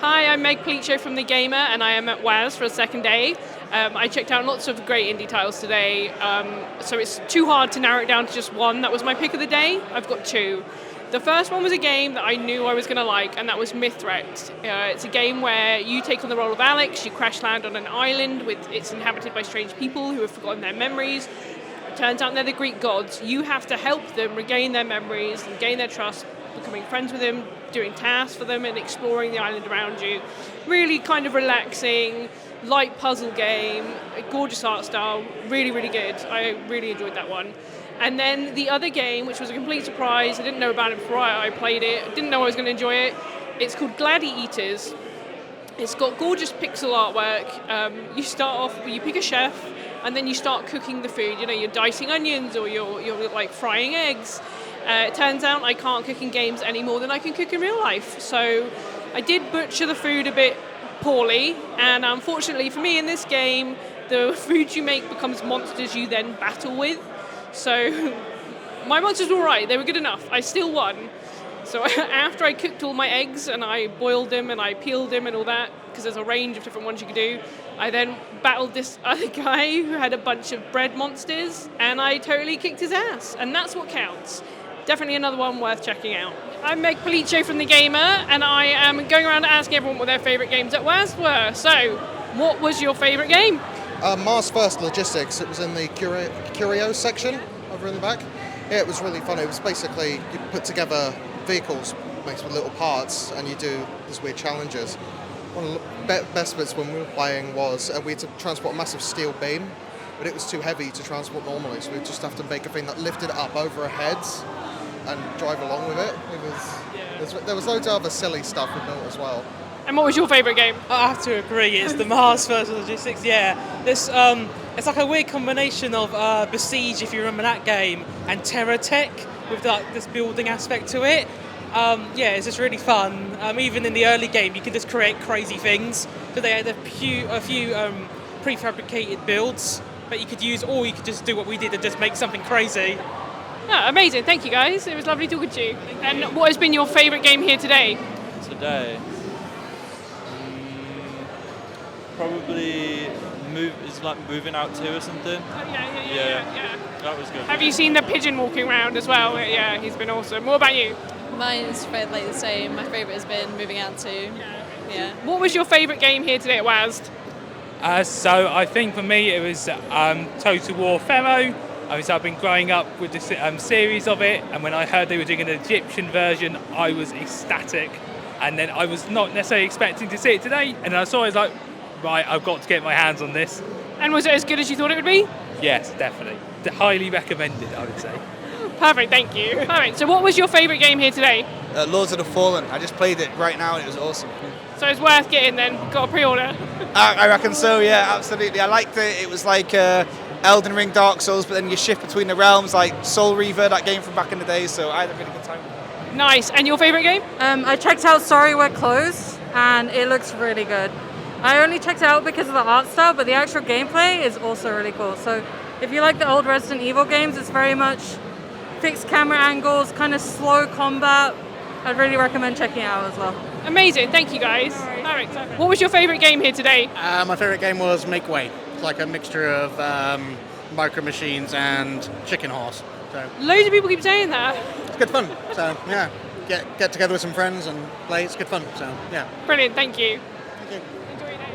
Hi, I'm Meg Pleacho from The Gamer, and I am at WASD for a second day. I checked out lots of great indie titles today, so it's too hard to narrow it down to just one. That was my pick of the day. I've got two. The first one was a game that I knew I was going to like, and that was Myth Threat. It's a game where you take on the role of Alex, you crash land on an island, it's inhabited by strange people who have forgotten their memories. It turns out they're the Greek gods. You have to help them regain their memories and gain their trust, becoming friends with them, doing tasks for them and exploring the island around you. Really kind of relaxing, light puzzle game, gorgeous art style, really, really good. I really enjoyed that one. And then the other game, which was a complete surprise, I didn't know about it before I played it, didn't know I was going to enjoy it. It's called Gladiators. It's got gorgeous pixel artwork. You start off, you pick a chef, and then you start cooking the food. You know, you're dicing onions or you're like frying eggs. It turns out I can't cook in games any more than I can cook in real life. So I did butcher the food a bit poorly, and unfortunately for me in this game, the food you make becomes monsters you then battle with. So my monsters were alright, they were good enough. I still won. So after I cooked all my eggs and I boiled them and I peeled them and all that, because there's a range of different ones you could do, I then battled this other guy who had a bunch of bread monsters, and I totally kicked his ass. And that's what counts. Definitely another one worth checking out. I'm Meg Pleacho from The Gamer, and I am going around asking everyone what their favourite games at WASD were. So, what was your favourite game? Mars First Logistics. It was in the Curio section over in the back. Yeah, it was really fun. It was basically, you put together vehicles mixed with little parts, and you do these weird challenges. One of the best bits when we were playing was we had to transport a massive steel beam, but it was too heavy to transport normally, so we'd just have to make a thing that lifted it up over our heads and drive along with it. There was loads of other silly stuff we built as well. And what was your favourite game? I have to agree, it's the Mars First Logistics, yeah. This, it's like a weird combination of Besiege, if you remember that game, and Terra Tech, with like this building aspect to it. Yeah, it's just really fun. Even in the early game, you can just create crazy things. So they had a few prefabricated builds that you could use, or you could just do what we did and just make something crazy. Oh, amazing. Thank you, guys. It was lovely talking to you. And what has been your favourite game here today? Today? Probably it's like Moving Out 2 or something. Oh, yeah. That was good. Have you seen the pigeon walking around as well? Yeah, he's been awesome. What about you? Mine's like the same. My favourite has been Moving Out 2. Yeah. What was your favourite game here today at WASD? So I think for me it was Total War Pharaoh. I've been growing up with this series of it, and when I heard they were doing an Egyptian version, I was ecstatic. And then I was not necessarily expecting to see it today, and then I saw it, I was like, right, I've got to get my hands on this. And was it as good as you thought it would be? Yes, definitely. Highly recommended, I would say. Perfect, thank you. All right, so what was your favourite game here today? Lords of the Fallen. I just played it right now and it was awesome. So it's worth getting then? Got a pre-order? I reckon so, yeah, absolutely. I liked it. It was like Elden Ring, Dark Souls, but then you shift between the realms, like Soul Reaver, that game from back in the day, so I had a really good time. Nice. And your favourite game? I checked out Sorry We're Closed, and it looks really good. I only checked it out because of the art style, but the actual gameplay is also really cool. So if you like the old Resident Evil games, it's very much fixed camera angles, kind of slow combat. I'd really recommend checking it out as well. Amazing, thank you guys. All right. What was your favourite game here today? My favourite game was Make Way. It's like a mixture of micro machines and chicken horse. So loads of people keep saying that. It's good fun. So yeah, get together with some friends and play. It's good fun. So yeah. Brilliant, thank you. Thank you. Enjoy your day.